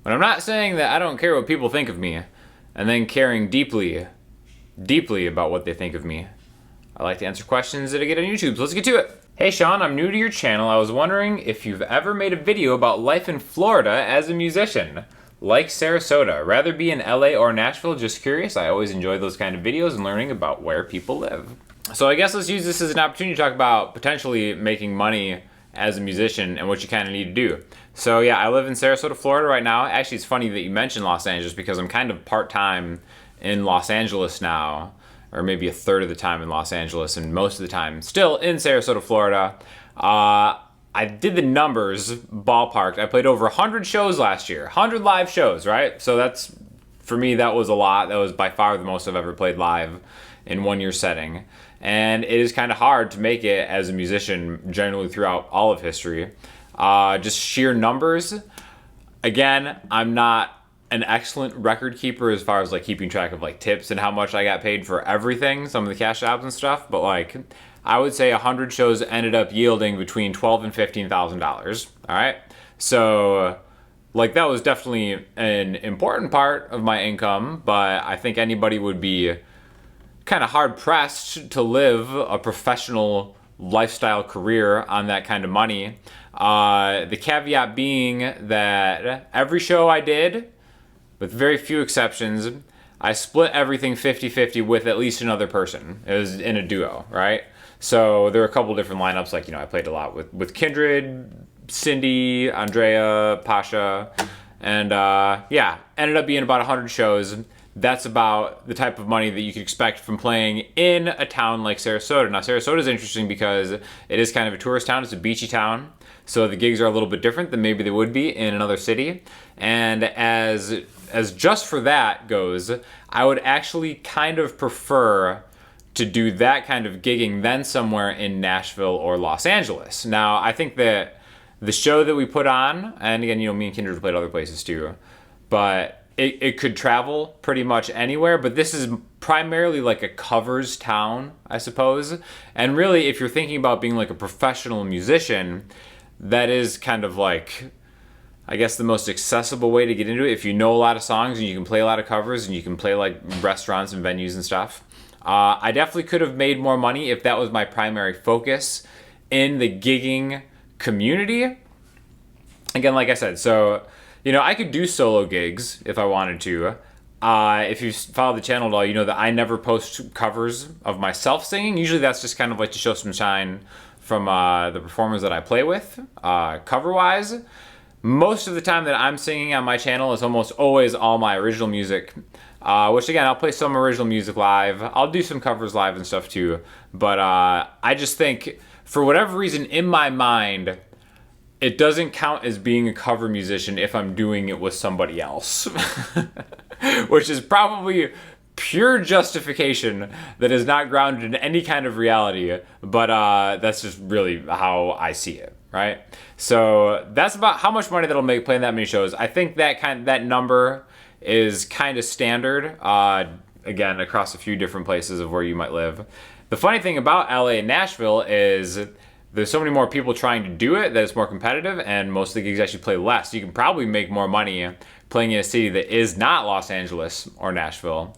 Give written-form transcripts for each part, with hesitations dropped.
But I'm not saying that I don't care what people think of me, and then caring deeply, deeply about what they think of me. I like to answer questions that I get on YouTube, so let's get to it. Hey Sean, I'm new to your channel. I was wondering if you've ever made a video about life in Florida as a musician. Like Sarasota, rather be in LA or Nashville, just curious. I always enjoy those kind of videos and learning about where people live. So I guess let's use this as an opportunity to talk about potentially making money as a musician and what you kind of need to do. So yeah, I live in Sarasota, Florida right now. Actually, it's funny that you mentioned Los Angeles because I'm kind of part-time in Los Angeles now, or maybe a third of the time in Los Angeles and most of the time still in Sarasota, Florida. I did the numbers, ballparked. I played over 100 shows last year, 100 live shows, right? So that's, for me, that was a lot. That was by far the most I've ever played live in one year setting. And it is kind of hard to make it as a musician generally throughout all of history. Just sheer numbers. Again, I'm not an excellent record keeper as far as like keeping track of like tips and how much I got paid for everything, some of the cash jobs and stuff, but like I would say 100 shows ended up yielding between $12,000 and $15,000. All right, so like that was definitely an important part of my income, but I think anybody would be kind of hard pressed to live a professional lifestyle career on that kind of money. The caveat being that every show I did, with very few exceptions, I split everything 50-50 with at least another person. It was in a duo, right? So there were a couple different lineups, like, you know, I played a lot with Kindred, Cindy, Andrea, Pasha, and yeah, ended up being about 100 shows. That's about the type of money that you could expect from playing in a town like Sarasota. Now, Sarasota is interesting because it is kind of a tourist town. It's a beachy town. So the gigs are a little bit different than maybe they would be in another city. And as just for that goes, I would actually kind of prefer to do that kind of gigging than somewhere in Nashville or Los Angeles. Now, I think that the show that we put on, and again, you know, me and Kindred played other places too, but it could travel pretty much anywhere, but this is primarily like a covers town, I suppose. And really, if you're thinking about being like a professional musician, that is kind of like, I guess, the most accessible way to get into it. If you know a lot of songs and you can play a lot of covers and you can play like restaurants and venues and stuff. I definitely could have made more money if that was my primary focus in the gigging community. Again, like I said, so, you know, I could do solo gigs if I wanted to. If you follow the channel at all, you know that I never post covers of myself singing. Usually that's just kind of like to show some shine from the performers that I play with, cover-wise. Most of the time that I'm singing on my channel is almost always all my original music, which again, I'll play some original music live. I'll do some covers live and stuff too, but I just think, for whatever reason in my mind, it doesn't count as being a cover musician if I'm doing it with somebody else, which is probably pure justification that is not grounded in any kind of reality, but that's just really how I see it, right? So that's about how much money that'll make playing that many shows. I think that number is kind of standard, again, across a few different places of where you might live. The funny thing about LA and Nashville is there's so many more people trying to do it that it's more competitive, and most of the gigs actually play less. You can probably make more money playing in a city that is not Los Angeles or Nashville.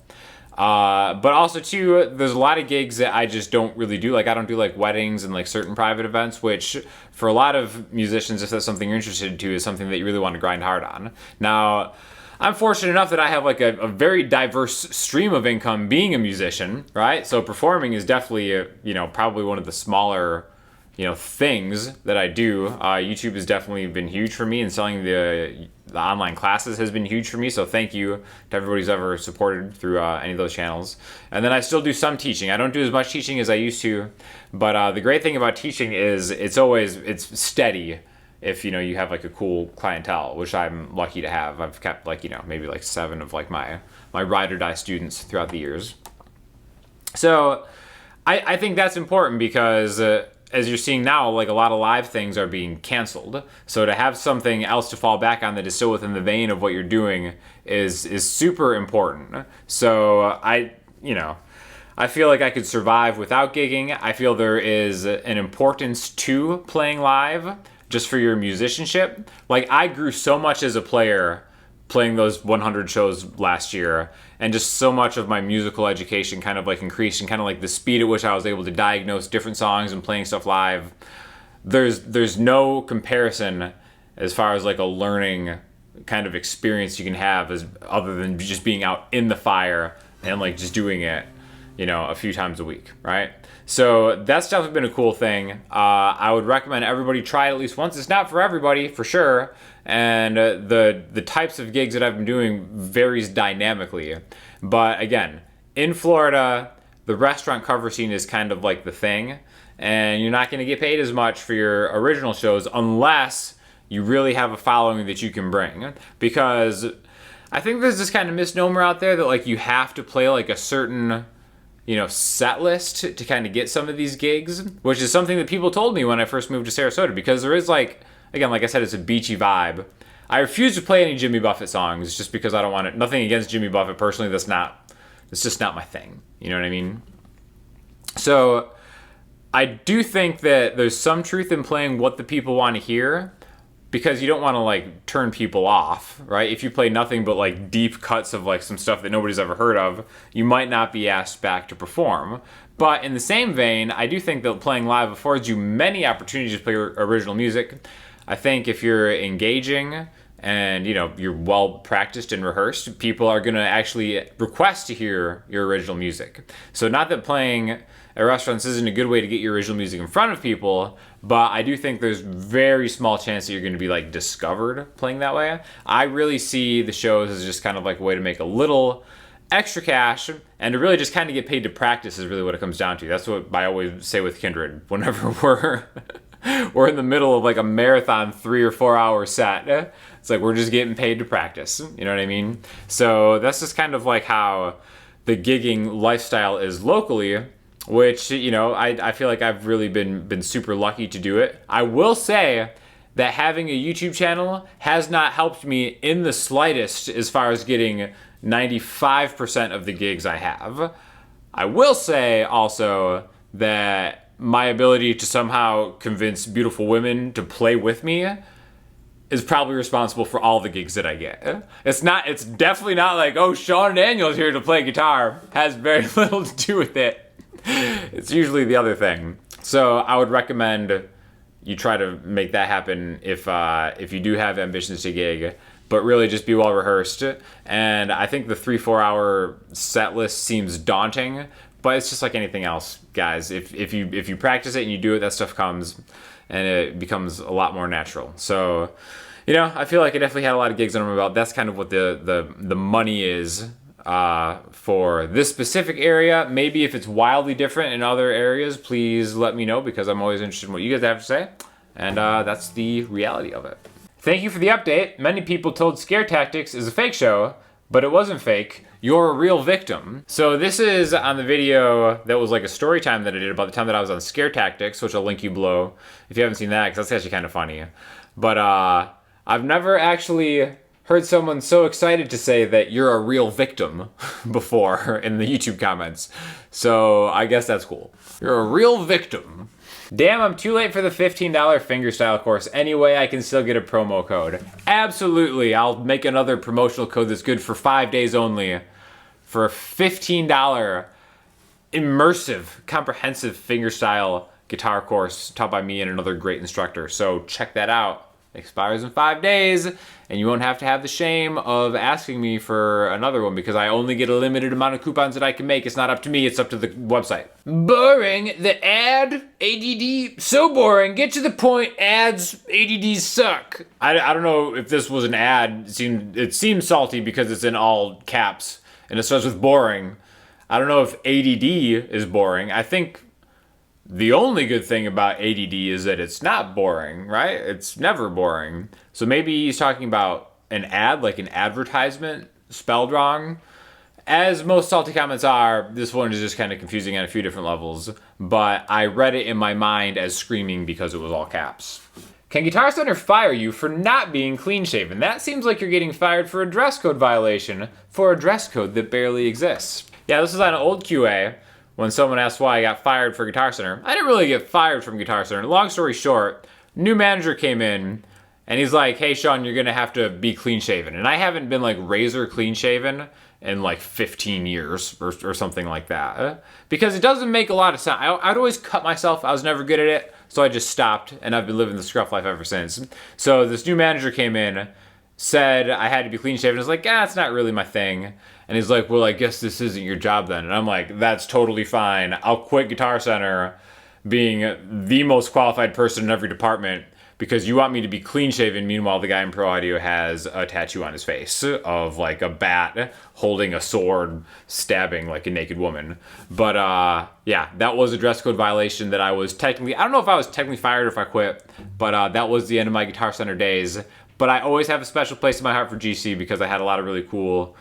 But also too, there's a lot of gigs that I just don't really do. Like I don't do like weddings and like certain private events, which for a lot of musicians, if that's something you're interested in, is something that you really want to grind hard on. Now, I'm fortunate enough that I have like a very diverse stream of income being a musician, right? So performing is definitely, you know, probably one of the smaller, you know, things that I do. YouTube has definitely been huge for me, and selling the online classes has been huge for me. So thank you to everybody who's ever supported through any of those channels. And then I still do some teaching. I don't do as much teaching as I used to, but the great thing about teaching is it's steady. If, you know, you have like a cool clientele, which I'm lucky to have. I've kept like, you know, maybe like 7 of like my ride or die students throughout the years. So I think that's important because as you're seeing now, like a lot of live things are being canceled. So to have something else to fall back on that is still within the vein of what you're doing is super important. So I feel like I could survive without gigging. I feel there is an importance to playing live just for your musicianship. Like I grew so much as a player playing those 100 shows last year, and just so much of my musical education kind of like increased, and kind of like the speed at which I was able to diagnose different songs and playing stuff live. There's no comparison as far as like a learning kind of experience you can have as other than just being out in the fire and like just doing it, a few times a week, right? So that's definitely been a cool thing. I would recommend everybody try it at least once. It's not for everybody, for sure, and the types of gigs that I've been doing varies dynamically. But again, in Florida, the restaurant cover scene is kind of like the thing, and you're not going to get paid as much for your original shows unless you really have a following that you can bring. Because I think there's this kind of misnomer out there that like you have to play like a certain set list to kind of get some of these gigs, which is something that people told me when I first moved to Sarasota, because there is like, again, like I said, it's a beachy vibe. I refuse to play any Jimmy Buffett songs just because I don't want it. Nothing against Jimmy Buffett personally. It's just not my thing. You know what I mean? So I do think that there's some truth in playing what the people want to hear, because you don't want to like turn people off, right? If you play nothing but like deep cuts of like some stuff that nobody's ever heard of, you might not be asked back to perform. But in the same vein, I do think that playing live affords you many opportunities to play original music. I think if you're engaging and you're well practiced and rehearsed, people are going to actually request to hear your original music. So not that playing at restaurants isn't a good way to get your original music in front of people, but I do think there's very small chance that you're going to be like discovered playing that way. I really see the shows as just kind of like a way to make a little extra cash and to really just kind of get paid to practice is really what it comes down to. That's what I always say with Kindred. Whenever we're in the middle of like a marathon 3 or 4 hour set, it's like we're just getting paid to practice. You know what I mean? So that's just kind of like how the gigging lifestyle is locally, which, I feel like I've really been super lucky to do it. I will say that having a YouTube channel has not helped me in the slightest as far as getting 95% of the gigs I have. I will say also that my ability to somehow convince beautiful women to play with me is probably responsible for all the gigs that I get. It's definitely not like, oh, Sean Daniel's here to play guitar. Has very little to do with it. It's usually the other thing. So I would recommend you try to make that happen if you do have ambitions to gig, but really just be well rehearsed. And I think the 3-4 hour set list seems daunting, but it's just like anything else, guys. If you practice it and you do it, that stuff comes and it becomes a lot more natural. So, I feel like I definitely had a lot of gigs under my belt. That's kind of what the money is for this specific area. Maybe if it's wildly different in other areas, please let me know, because I'm always interested in what you guys have to say. And that's the reality of it. Thank you for the update. Many people told Scare Tactics is a fake show, but it wasn't fake. You're a real victim. So this is on the video that was like a story time that I did about the time that I was on Scare Tactics, which I'll link you below if you haven't seen that, because that's actually kind of funny. But I've never actually heard someone so excited to say that you're a real victim before in the YouTube comments. So I guess that's cool. You're a real victim. Damn, I'm too late for the $15 Fingerstyle course. Anyway, I can still get a promo code. Absolutely, I'll make another promotional code that's good for 5 days only for a $15 immersive, comprehensive Fingerstyle guitar course taught by me and another great instructor. So check that out. Expires in 5 days, and you won't have to have the shame of asking me for another one, because I only get a limited amount of coupons that I can make. It's not up to me, it's up to the website. Boring, the ad, ADD, so boring, get to the point, ads, ADDs suck. I don't know if this was an ad, it seems salty because it's in all caps, and it starts with boring. I don't know if ADD is boring. I think the only good thing about ADD is that it's not boring, right? It's never boring. So maybe he's talking about an ad, like an advertisement spelled wrong. As most salty comments are, this one is just kind of confusing on a few different levels, but I read it in my mind as screaming because it was all caps. Can Guitar Center fire you for not being clean shaven? That seems like you're getting fired for a dress code violation for a dress code that barely exists. Yeah, this is on an old QA. When someone asked why I got fired for Guitar Center, I didn't really get fired from Guitar Center. Long story short, new manager came in, And he's like, hey, Sean, you're going to have to be clean shaven. And I haven't been like razor clean shaven in like 15 years or something like that. Because it doesn't make a lot of sense. I'd always cut myself. I was never good at it. So I just stopped, and I've been living the scruff life ever since. So this new manager came in, said I had to be clean shaven. I was like, it's not really my thing. And he's like, well, I guess this isn't your job then. And I'm like, that's totally fine. I'll quit Guitar Center being the most qualified person in every department because you want me to be clean shaven. Meanwhile, the guy in Pro Audio has a tattoo on his face of like a bat holding a sword, stabbing like a naked woman. But yeah, that was a dress code violation that I was technically, I don't know if I was technically fired or if I quit, but that was the end of my Guitar Center days. But I always have a special place in my heart for GC because I had a lot of really cool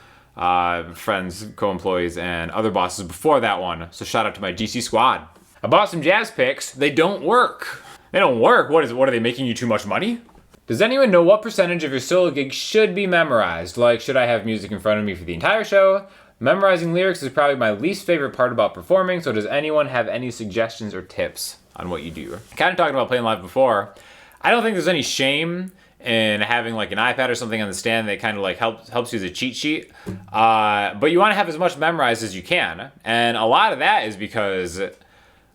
friends, co-employees, and other bosses before that one. So shout out to my GC squad. I bought some jazz picks. They don't work. They don't work? What are they making you too much money? Does anyone know what percentage of your solo gig should be memorized? Like, should I have music in front of me for the entire show? Memorizing lyrics is probably my least favorite part about performing, so does anyone have any suggestions or tips on what you do? Kind of talking about playing live before. I don't think there's any shame in having like an iPad or something on the stand that kind of like helps you as a cheat sheet. But you want to have as much memorized as you can. And a lot of that is because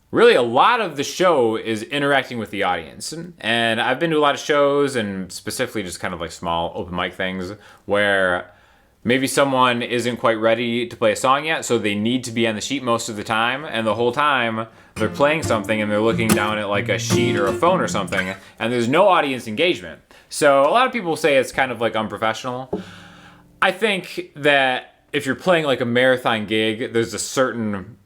really a lot of the show is interacting with the audience. And I've been to a lot of shows, and specifically just kind of like small open mic things where maybe someone isn't quite ready to play a song yet, so they need to be on the sheet most of the time, and the whole time they're playing something and they're looking down at like a sheet or a phone or something, and there's no audience engagement. So a lot of people say it's kind of like unprofessional. I think that if you're playing like a marathon gig, there's a certain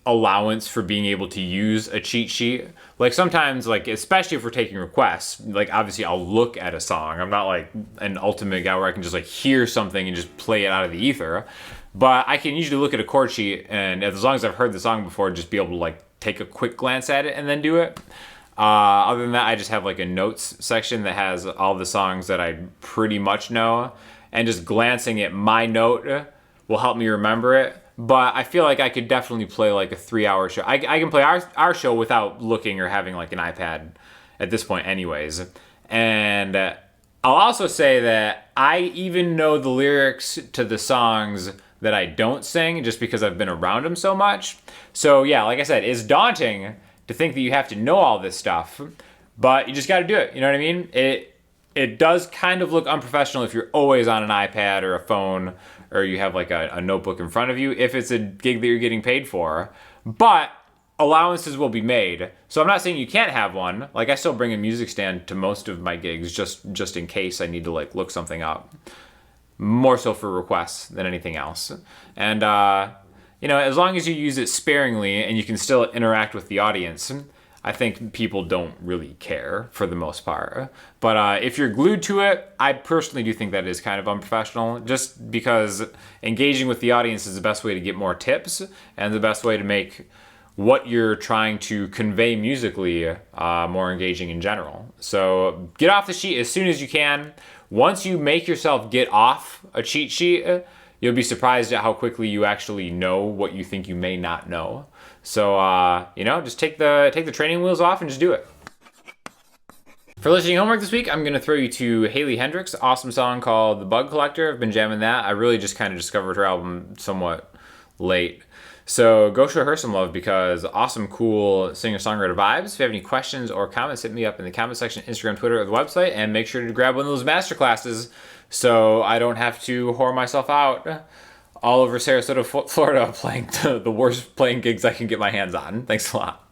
allowance for being able to use a cheat sheet. Like sometimes, like especially if we're taking requests, like obviously I'll look at a song. I'm not like an ultimate guy where I can just like hear something and just play it out of the ether. But I can usually look at a chord sheet, and as long as I've heard the song before, just be able to like take a quick glance at it and then do it. Other than that, I just have like a notes section that has all the songs that I pretty much know, and just glancing at my note will help me remember it. But I feel like I could definitely play like a 3-hour show. I can play our show without looking or having like an iPad at this point anyways. And I'll also say that I even know the lyrics to the songs that I don't sing just because I've been around them so much. So yeah, like I said, it's daunting to think that you have to know all this stuff, but you just got to do it. You know what I mean? It does kind of look unprofessional if you're always on an iPad or a phone, or you have like a notebook in front of you if it's a gig that you're getting paid for. But allowances will be made. So I'm not saying you can't have one. Like I still bring a music stand to most of my gigs just in case I need to like look something up. More so for requests than anything else. And you know, as long as you use it sparingly and you can still interact with the audience, I think people don't really care for the most part. But if you're glued to it, I personally do think that is kind of unprofessional, just because engaging with the audience is the best way to get more tips and the best way to make what you're trying to convey musically more engaging in general. So get off the sheet as soon as you can. Once you make yourself get off a cheat sheet, you'll be surprised at how quickly you actually know what you think you may not know. So, you know, just take the training wheels off and just do it. For listening homework this week, I'm going to throw you to Haley Heynderickx, awesome song called The Bug Collector. I've been jamming that. I really just kind of discovered her album somewhat late. So go show her some love because awesome, cool singer-songwriter vibes. If you have any questions or comments, hit me up in the comment section, Instagram, Twitter, or the website, and make sure to grab one of those masterclasses so I don't have to whore myself out all over Sarasota, Florida, playing the worst playing gigs I can get my hands on. Thanks a lot.